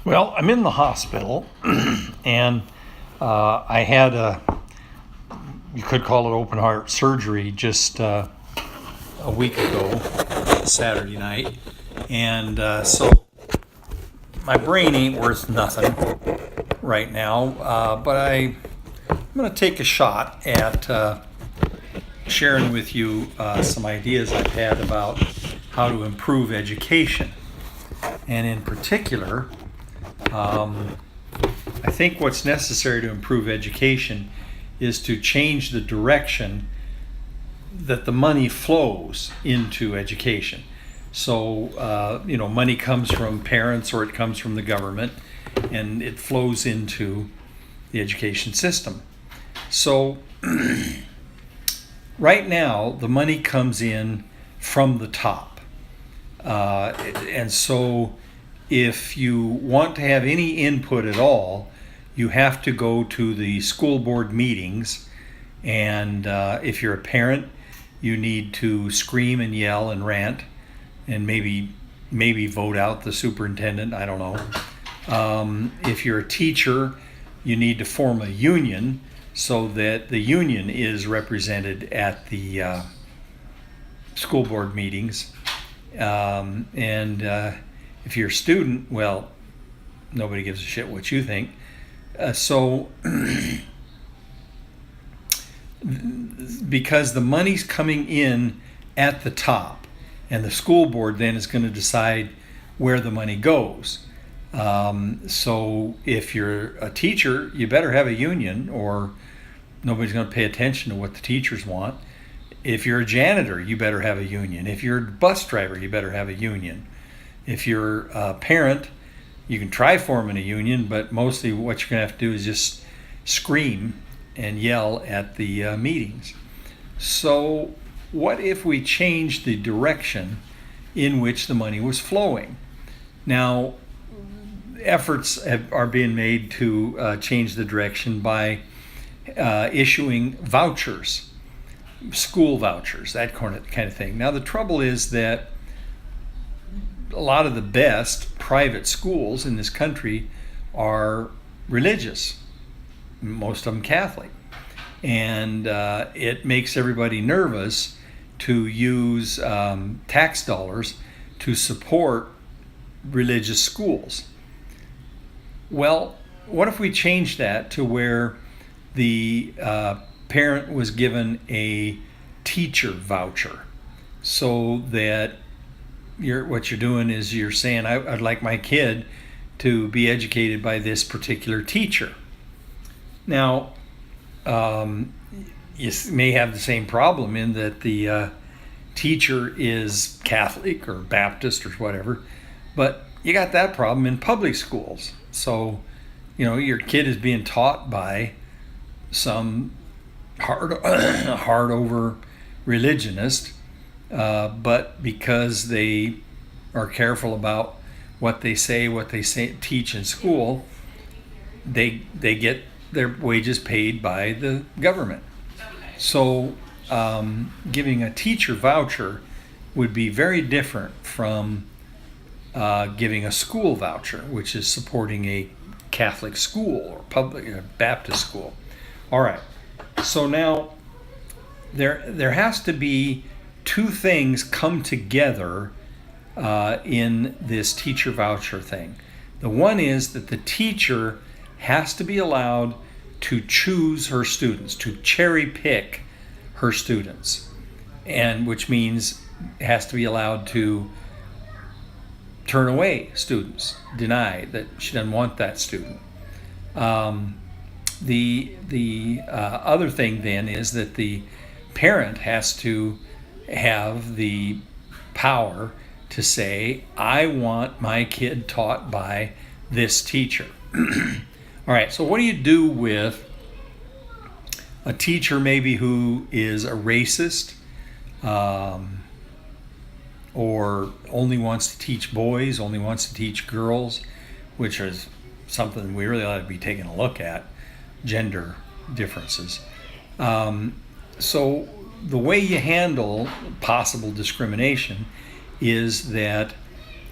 Well, I'm in the hospital, and I had you could call it open heart surgery just a week ago, Saturday night. And so my brain ain't worth nothing right now, but I'm going to take a shot at sharing with you some ideas I've had about how to improve education. And in particular, I think what's necessary to improve education is to change the direction that the money flows into education. So, money comes from parents or it comes from the government and it flows into the education system. So, right now, the money comes in from the top. And so, if you want to have any input at all, you have to go to the school board meetings. And if you're a parent, you need to scream and yell and rant and maybe vote out the superintendent. I don't know. If you're a teacher, you need to form a union so that the union is represented at the school board meetings. If you're a student, well, nobody gives a shit what you think. Because the money's coming in at the top, and the school board then is going to decide where the money goes. So if you're a teacher, you better have a union, or nobody's going to pay attention to what the teachers want. If you're a janitor, you better have a union. If you're a bus driver, you better have a union. If you're a parent, you can try forming a union, but mostly what you're going to have to do is just scream and yell at the meetings. So what if we changed the direction in which the money was flowing? Now, efforts are being made to change the direction by issuing vouchers, school vouchers, that kind of thing. Now, the trouble is that a lot of the best private schools in this country are religious, most of them Catholic. And it makes everybody nervous to use tax dollars to support religious schools. Well, what if we changed that to where the parent was given a teacher voucher, so that what you're doing is you're saying, I'd like my kid to be educated by this particular teacher. Now, you may have the same problem in that the teacher is Catholic or Baptist or whatever, but you got that problem in public schools. So, your kid is being taught by some hard over religionist, but because they are careful about what they say teach in school, they get their wages paid by the government. So giving a teacher voucher would be very different from giving a school voucher, which is supporting a Catholic school or public Baptist school. All right. So now there has to be two things come together in this teacher voucher thing. The one is that the teacher has to be allowed to choose her students, to cherry pick her students, and which means has to be allowed to turn away students, deny that she doesn't want that student. The other thing then is that the parent has to have the power to say, I want my kid taught by this teacher. All right, so what do you do with a teacher maybe who is a racist, or only wants to teach boys, only wants to teach girls, which is something we really ought to be taking a look at, gender differences. So the way you handle possible discrimination is that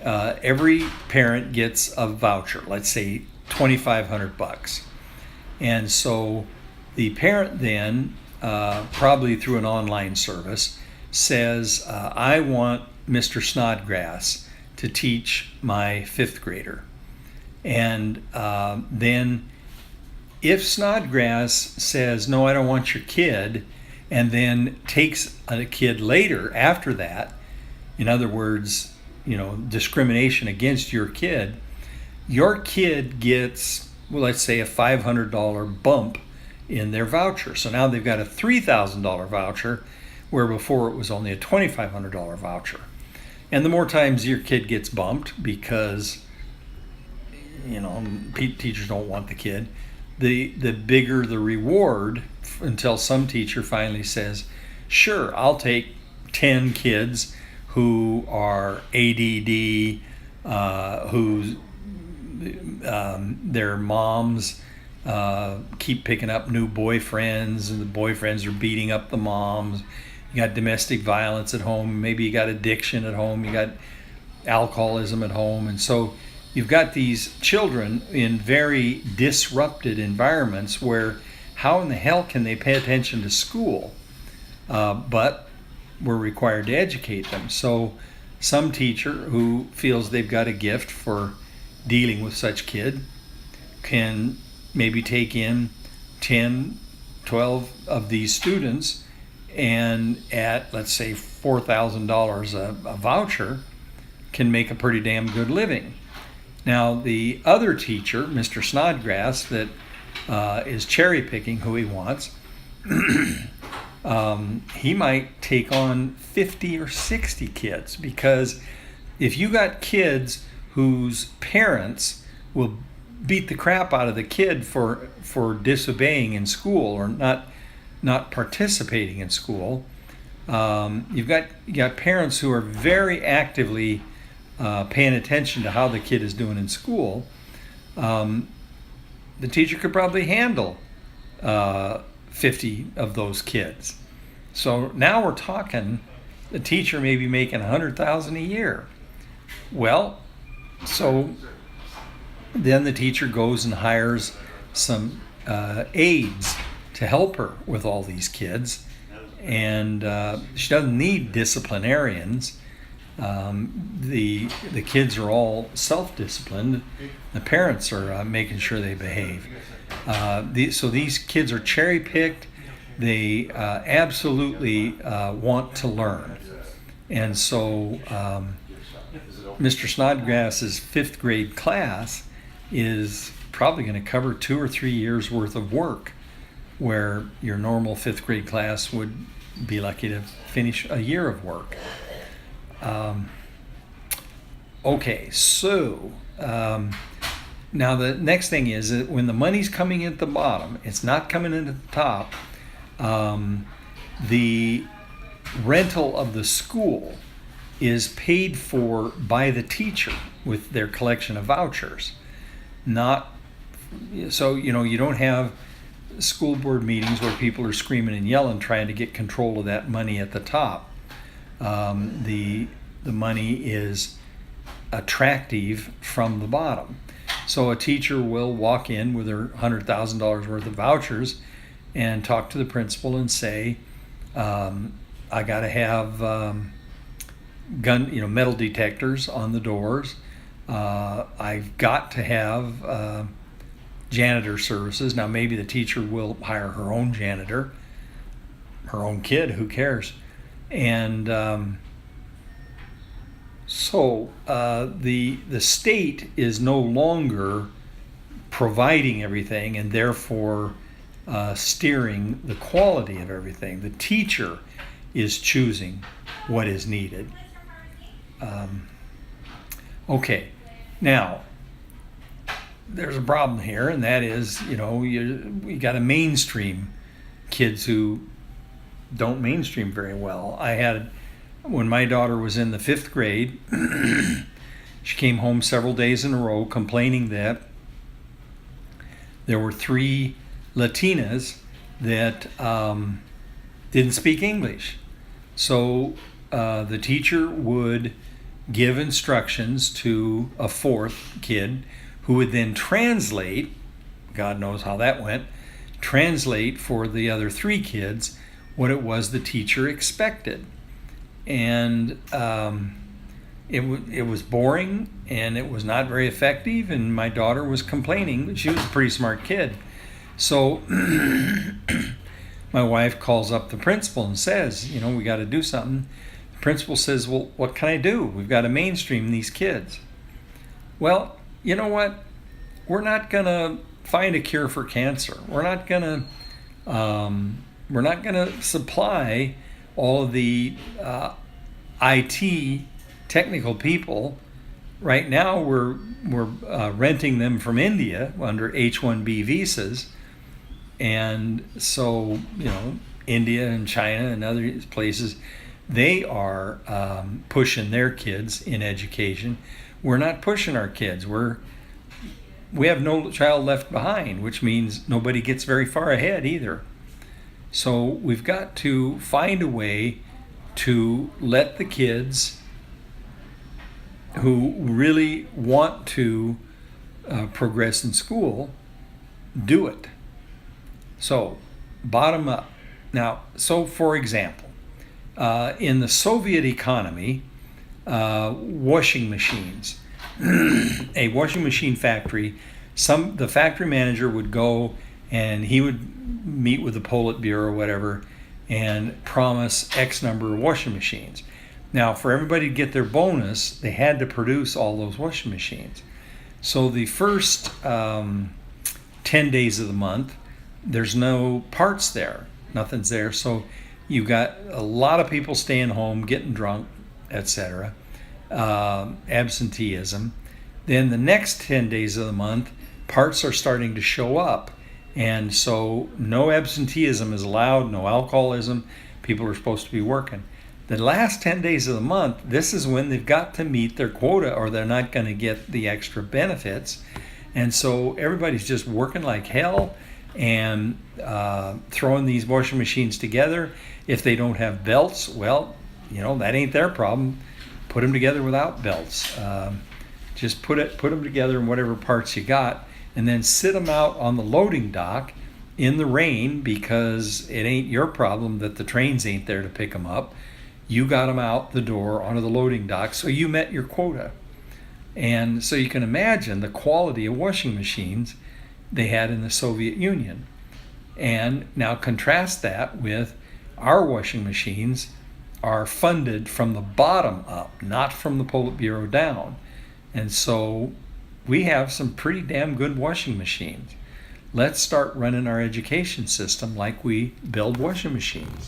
every parent gets a voucher, let's say $2,500. And so the parent then, probably through an online service, says, I want Mr. Snodgrass to teach my fifth grader. And then if Snodgrass says, no, I don't want your kid, and then takes a kid later after that, in other words, discrimination against your kid gets, well, let's say a $500 bump in their voucher. So now they've got a $3,000 voucher, where before it was only a $2,500 voucher. And the more times your kid gets bumped, because teachers don't want the kid, the bigger the reward, until some teacher finally says, sure, I'll take 10 kids who are ADD, whose their moms keep picking up new boyfriends, and the boyfriends are beating up the moms. You got domestic violence at home, maybe you got addiction at home, you got alcoholism at home, and so you've got these children in very disrupted environments where how in the hell can they pay attention to school? But we're required to educate them. So some teacher who feels they've got a gift for dealing with such kid can maybe take in 10, 12 of these students, and at, let's say, $4,000 a voucher, can make a pretty damn good living. Now, the other teacher, Mr. Snodgrass, that is cherry picking who he wants, he might take on 50 or 60 kids, because if you got kids whose parents will beat the crap out of the kid for disobeying in school or not participating in school, you got parents who are very actively paying attention to how the kid is doing in school. The teacher could probably handle 50 of those kids. So now we're talking the teacher may be making $100,000 a year. Well, so then the teacher goes and hires some aides to help her with all these kids, and she doesn't need disciplinarians. The kids are all self-disciplined. The parents are making sure they behave. So these kids are cherry-picked. They absolutely want to learn. And so Mr. Snodgrass's fifth grade class is probably going to cover 2 or 3 years worth of work, where your normal fifth grade class would be lucky to finish a year of work. Okay, so now the next thing is that when the money's coming in at the bottom, it's not coming in at the top. The rental of the school is paid for by the teacher with their collection of vouchers. So you don't have school board meetings where people are screaming and yelling trying to get control of that money at the top. The money is attractive from the bottom. So a teacher will walk in with her $100,000 worth of vouchers and talk to the principal and say, I got to have metal detectors on the doors. I've got to have janitor services. Now maybe the teacher will hire her own janitor, her own kid, who cares? And so the state is no longer providing everything and therefore steering the quality of everything. The teacher is choosing what is needed. Okay, now there's a problem here, and that is, we got to mainstream kids who don't mainstream very well. When my daughter was in the 5th grade, she came home several days in a row complaining that there were 3 Latinas that didn't speak English. So the teacher would give instructions to a fourth kid who would then translate, God knows how that went, translate for the other three kids what it was the teacher expected. And it was boring, and it was not very effective, and my daughter was complaining, but she was a pretty smart kid. So my wife calls up the principal and says, we got to do something. The principal says, well, what can I do? We've got to mainstream these kids. Well, you know what? We're not going to find a cure for cancer. We're not going to supply all of the IT technical people. Right now, we're renting them from India under H-1B visas, and so India and China and other places, they are pushing their kids in education. We're not pushing our kids. We have no child left behind, which means nobody gets very far ahead either. So we've got to find a way to let the kids who really want to progress in school do it. So, bottom up. Now, for example, in the Soviet economy, washing machines, a washing machine factory, the factory manager would go and he would meet with the Politburo or whatever and promise X number of washing machines. Now, for everybody to get their bonus, they had to produce all those washing machines. So the first 10 days of the month, there's no parts there. Nothing's there. So you got a lot of people staying home, getting drunk, etc. Absenteeism. Then the next 10 days of the month, parts are starting to show up. And so no absenteeism is allowed, no alcoholism. People are supposed to be working. The last 10 days of the month, this is when they've got to meet their quota or they're not going to get the extra benefits. And so everybody's just working like hell and throwing these washing machines together. If they don't have belts, well, that ain't their problem. Put them together without belts. Just put them together in whatever parts you got, and then sit them out on the loading dock in the rain, because it ain't your problem that the trains ain't there to pick them up. You got them out the door onto the loading dock, so you met your quota. And so you can imagine the quality of washing machines they had in the Soviet Union. And now contrast that with our washing machines are funded from the bottom up, not from the Politburo down. And so we have some pretty damn good washing machines. Let's start running our education system like we build washing machines.